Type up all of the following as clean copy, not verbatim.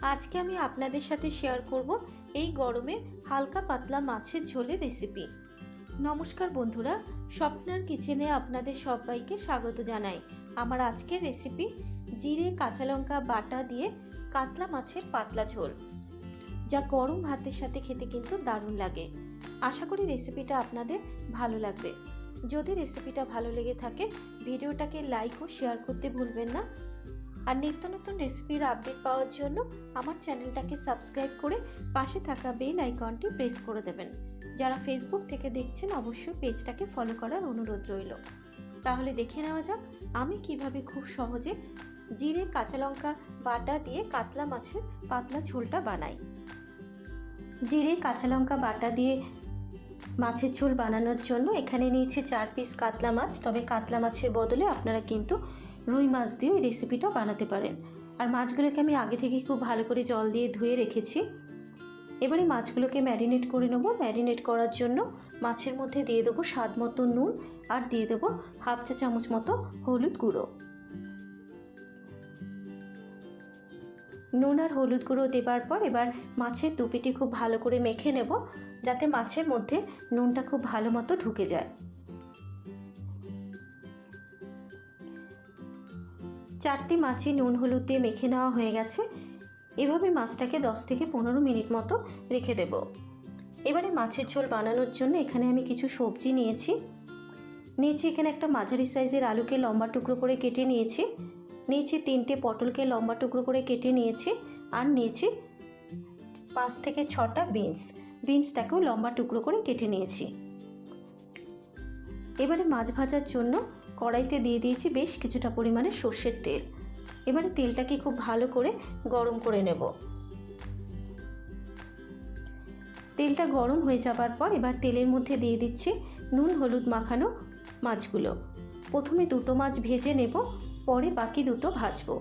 আজকে আমি আপনাদের সাথে শেয়ার করব এই গরমে হালকা পাতলা মাছের ঝোলের রেসিপি। নমস্কার বন্ধুরা, স্বপ্নার কিচেনে আপনাদের সবাইকে স্বাগত জানাই। আমার আজকের রেসিপি জিরে কাঁচা লঙ্কা বাটা দিয়ে কাতলা মাছের পাতলা ঝোল, যা গরম ভাতের সাথে খেতে কিন্তু দারুণ লাগে। আশা করি রেসিপিটা আপনাদের ভালো লাগবে। যদি রেসিপিটা ভালো লেগে থাকে ভিডিওটাকে লাইক ও শেয়ার করতে ভুলবেন না। আর নিত্য নতুন রেসিপির আপডেট পাওয়ার জন্য আমার চ্যানেলটাকে সাবস্ক্রাইব করে পাশে থাকা বেল আইকনটি প্রেস করে দেবেন। যারা ফেসবুক থেকে দেখছেন অবশ্যই পেজটাকে ফলো করার অনুরোধ রইল। তাহলে দেখে নেওয়া যাক আমি কিভাবে খুব সহজে জিরে কাঁচা লঙ্কা বাটা দিয়ে কাতলা মাছের পাতলা ঝোলটা বানাই। জিরে কাঁচা লঙ্কা বাটা দিয়ে মাছের ঝোল বানানোর জন্য এখানে নিয়েছি 4 পিস কাতলা মাছ। তবে কাতলা মাছের বদলে আপনারা কিন্তু রুই মাছ দিয়ে এই রেসিপিটা বানাতে পারেন। আর মাছগুলোকে আমি আগে থেকে খুব ভালো করে জল দিয়ে ধুয়ে রেখেছি। এবারে মাছগুলোকে ম্যারিনেট করে নেব। ম্যারিনেট করার জন্য মাছের মধ্যে দিয়ে দেবো স্বাদ মতো নুন আর দিয়ে দেবো হাফ চা চামচ মতো হলুদ গুঁড়ো। নুন আর হলুদ গুঁড়ো দেবার পর এবার মাছের দুপিটি খুব ভালো করে মেখে নেব, যাতে মাছের মধ্যে নুনটা খুব ভালো মতো ঢুকে যায়। 4টি মাছই নুন হলুদ দিয়ে মেখে নেওয়া হয়ে গেছে। এভাবে মাছটাকে 10 থেকে 15 মিনিট মতো রেখে দেব। এবারে মাছের ঝোল বানানোর জন্য এখানে আমি কিছু সবজি নিয়েছি। এখানে একটা মাঝারি সাইজের আলুকে লম্বা টুকরো করে কেটে নিয়েছি। 3টে পটলকে লম্বা টুকরো করে কেটে নিয়েছি। আর 5 থেকে 6টা বিনসটাকেও লম্বা টুকরো করে কেটে নিয়েছি। এবারে মাছ ভাজার জন্য কড়াইতে দিয়ে দিয়েছি বেশ কিছুটা পরিমাণে সর্ষের তেল। এবারে তেলটাকে খুব ভালো করে গরম করে নেব। তেলটা গরম হয়ে যাবার পর এবার তেলের মধ্যে দিয়ে দিচ্ছি নুন হলুদ মাখানো মাছগুলো। প্রথমে 2টো মাছ ভেজে নেব, পরে বাকি 2টো ভাজবো।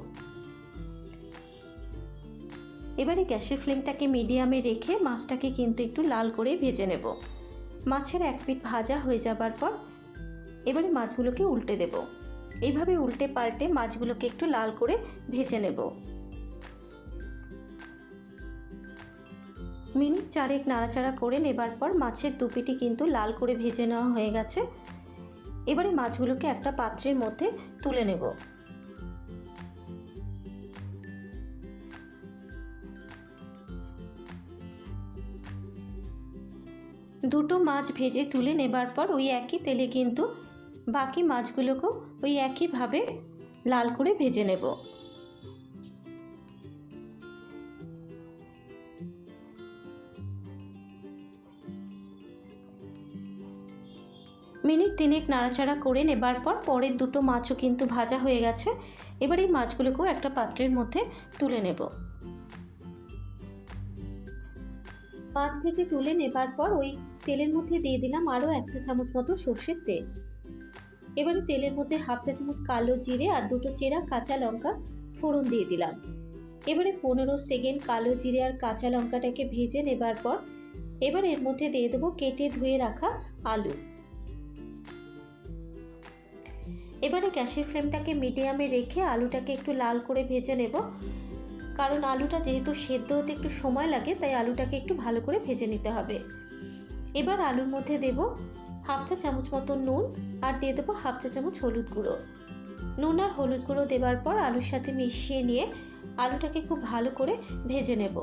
এবারে গ্যাসের ফ্লেমটাকে মিডিয়ামে রেখে মাছটাকে কিন্তু একটু লাল করে ভেজে নেব। মাছের এক পিঠ ভাজা হয়ে যাবার পর এবারে মাছগুলোকে উল্টে দেব। এইভাবে উল্টে পাল্টে মাছগুলোকে একটু লাল করে ভেজে নেব। মিনিট 4 নাড়াচাড়া করে নেবার পর মাছের দুপিটি কিন্তু লাল করে ভেজে নেওয়া হয়ে গেছে। এবারে মাছগুলোকে একটা পাত্রের মধ্যে তুলে নেব। দুটো মাছ ভেজে তুলে নেবার পর ওই একই তেলে কিন্তু বাকি মাছগুলোকেও ওই একইভাবে লাল করে ভেজে নেব। মিনিট 3 নাড়াচাড়া করে নেবার পর পরের 2টো মাছও কিন্তু ভাজা হয়ে গেছে। এবার এই মাছগুলোকেও একটা পাত্রের মধ্যে তুলে নেব। মাছ ভেজে তুলে নেবার পর ওই তেলের মধ্যে দিয়ে দিলাম আরও 1 চা চামচ মতো সর্ষের তেল। এবারে তেলের মধ্যে হাফ চা চামচ কালো জিরে আর 2টো চেরা কাঁচা লঙ্কা ফোড়ন দিয়ে দিলাম। এবারে 15 সেকেন্ড কালো জিরে আর কাঁচা লঙ্কাটাকে ভেজে নেবার পর এবার এর মধ্যে দিয়ে দেবো কেটে ধুয়ে রাখা আলু। এবারে গ্যাসের ফ্লেমটাকে মিডিয়ামে রেখে আলুটাকে একটু লাল করে ভেজে নেব, কারণ আলুটা যেহেতু সেদ্ধ হতে একটু সময় লাগে তাই আলুটাকে একটু ভালো করে ভেজে নিতে হবে। এবার আলুর মধ্যে দেব হাফ চা চামচ মতো নুন আর দিয়ে দেবো হাফ চা চামচ হলুদ গুঁড়ো। নুন আর হলুদ গুঁড়ো দেবার পর আলুর সাথে মিশিয়ে নিয়ে আলুটাকে খুব ভালো করে ভেজে নেব।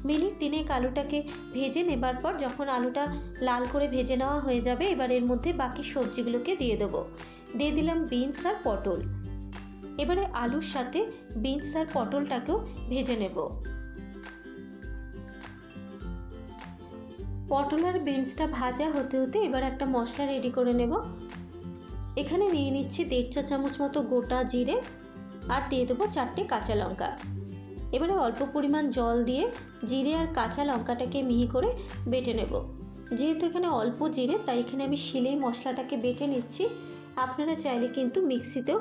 মিনিট 3 আলুটাকে ভেজে নেবার পর যখন আলুটা লাল করে ভেজে নেওয়া হয়ে যাবে এবার এর মধ্যে বাকি সবজিগুলোকে দিয়ে দেবো। দিয়ে দিলাম বিনস আর পটল। এবারে আলুর সাথে বিনস আর পটলটাকেও ভেজে নেব। পটল আর বিনসটা ভাজা হতে হতে এবার একটা মশলা রেডি করে নেব। এখানে নিয়ে নিচ্ছি 1.5 চা চামচ মতো গোটা জিরে আর দিয়ে দেবো 4টে কাঁচা লঙ্কা। এবারে অল্প পরিমাণ জল দিয়ে জিরে আর কাঁচা লঙ্কাটাকে মিহি করে বেটে নেব। যেহেতু এখানে অল্প জিরে তাই এখানে আমি শিলেই মশলাটাকে বেটে নিচ্ছি। আপনারা চাইলে কিন্তু মিক্সিতেও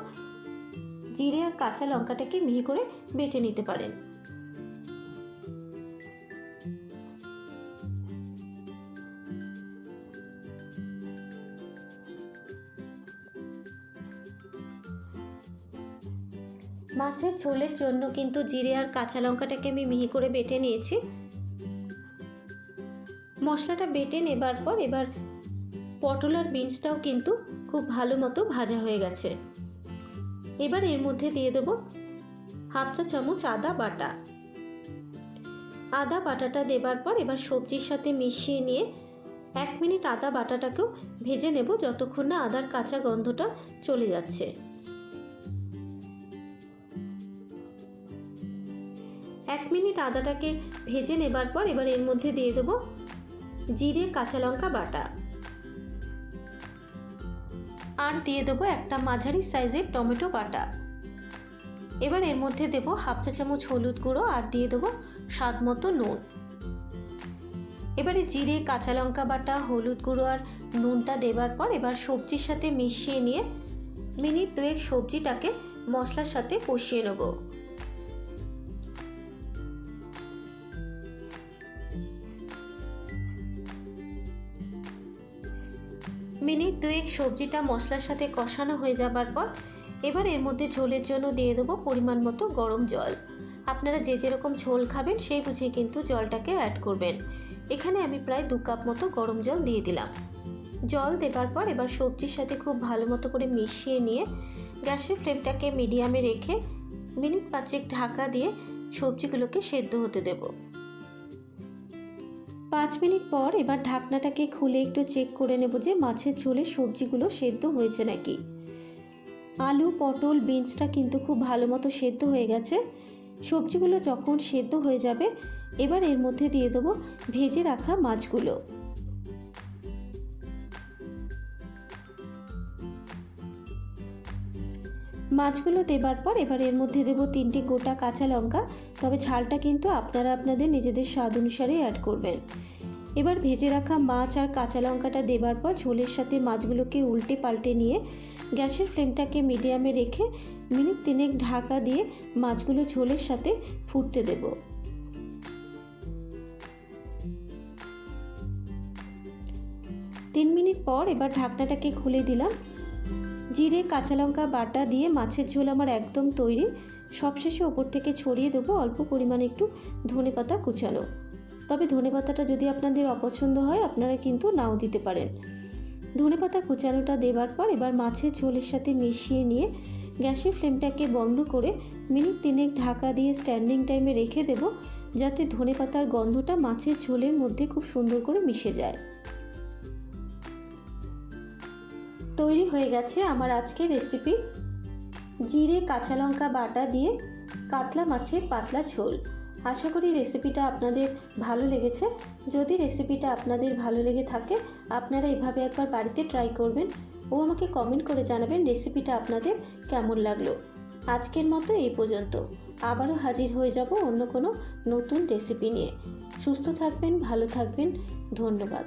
জিরে আর কাঁচা লঙ্কাটাকে মিহি করে বেটে নিতে পারেন। মাছের ঝোলের জন্য কিন্তু জিরে আর কাঁচা লঙ্কাটাকে আমি মিহি করে বেটে নিয়েছি। মশলাটা বেটে নেবার পর এবার পটল আর বিনসটাও কিন্তু খুব ভালো মতো ভাজা হয়ে গেছে। এবার এর মধ্যে দিয়ে দেবো হাফ চা চামচ আদা বাটা। আদা বাটাটা দেবার পর এবার সবজির সাথে মিশিয়ে নিয়ে 1 মিনিট আদা বাটাটাকেও ভেজে নেব, যতক্ষণ না আদার কাঁচা গন্ধটা চলে যাচ্ছে। 1 মিনিট আদাটাকে ভেজে নেবার পর এবার এর মধ্যে দিয়ে দেবো জিরে কাঁচা লঙ্কা বাটা, আর দিয়ে দেবো একটা মাঝারি সাইজের টমেটো বাটা। এবার এর মধ্যে দেবো হাফ চা চামচ হলুদ গুঁড়ো আর দিয়ে দেবো স্বাদ মতো নুন। এবারে জিরে কাঁচা লঙ্কা বাটা, হলুদ গুঁড়ো আর নুনটা দেবার পর এবার সবজির সাথে মিশিয়ে নিয়ে মিনিট 2 সবজিটাকে মশলার সাথে কষিয়ে নেব। মিনিট 2 সবজিটা মশলার সাথে কষানো হয়ে যাবার পর এবার এর মধ্যে ঝোলের জন্য দিয়ে দেবো পরিমাণ মতো গরম জল। আপনারা যে যেরকম ঝোল খাবেন সেই বুঝে কিন্তু জলটাকে অ্যাড করবেন। এখানে আমি প্রায় 2 কাপ মতো গরম জল দিয়ে দিলাম। জল দেবার পর এবার সবজির সাথে খুব ভালো মতো করে মিশিয়ে নিয়ে গ্যাসের ফ্লেমটাকে মিডিয়ামে রেখে মিনিট 5 ঢাকা দিয়ে সবজিগুলোকে সেদ্ধ হতে দেব। 5 মিনিট পর এবার ঢাকনাটাকে খুলে একটু চেক করে নেব যে মাছের ঝোলে সবজিগুলো সেদ্ধ হয়েছে নাকি। আলু, পটল, বিনসটা কিন্তু খুব ভালো মতো সেদ্ধ হয়ে গেছে। সবজিগুলো যখন সেদ্ধ হয়ে যাবে এবার এর মধ্যে দিয়ে দেবো ভেজে রাখা মাছগুলো। মাছগুলো দেবার পর এবার এর মধ্যে দেবো 3টে গোটা কাঁচা লঙ্কা, তবে ঝালটা কিন্তু আপনারা আপনাদের নিজেদের স্বাদ অনুসারে অ্যাড করবেন। এবার ভেজে রাখা মাছ আর কাঁচা লঙ্কাটা দেবার পর ঝোলের সাথে মাছগুলোকে উল্টে পাল্টে নিয়ে গ্যাসের ফ্লেমটাকে মিডিয়ামে রেখে মিনিট 3 ঢাকা দিয়ে মাছগুলো ঝোলের সাথে ফুটতে দেব। 3 মিনিট পর এবার ঢাকনাটাকে খুলে দিলাম। জিরে কাঁচা লঙ্কা বাটা দিয়ে মাছের ঝোল আমার একদম তৈরি। সবশেষে ওপর থেকে ছড়িয়ে দেবো অল্প পরিমাণে একটু ধনেপাতা কুচানো। তবে ধনেপাতাটা যদি আপনাদের অপছন্দ হয় আপনারা কিন্তু নাও দিতে পারেন। ধনেপাতা কুচানোটা দেবার পর এবার মাছের ঝোলের সাথে মিশিয়ে নিয়ে গ্যাসের ফ্লেমটাকে বন্ধ করে মিনিট 3 ঢাকা দিয়ে স্ট্যান্ডিং টাইমে রেখে দেব, যাতে ধনেপাতার গন্ধটা মাছের ঝোলের মধ্যে খুব সুন্দর করে মিশে যায়। তৈরি হয়ে গেছে আমার আজকের রেসিপি জিরে কাঁচা লঙ্কা বাটা দিয়ে কাতলা মাছের পাতলা ঝোল। আশা করি রেসিপিটা আপনাদের ভালো লেগেছে। যদি রেসিপিটা আপনাদের ভালো লেগে থাকে আপনারা এভাবে একবার বাড়িতে ট্রাই করবেন ও আমাকে কমেন্ট করে জানাবেন রেসিপিটা আপনাদের কেমন লাগলো। আজকের মতো এই পর্যন্ত, আবারও হাজির হয়ে যাব অন্য কোনো নতুন রেসিপি নিয়ে। সুস্থ থাকবেন, ভালো থাকবেন, ধন্যবাদ।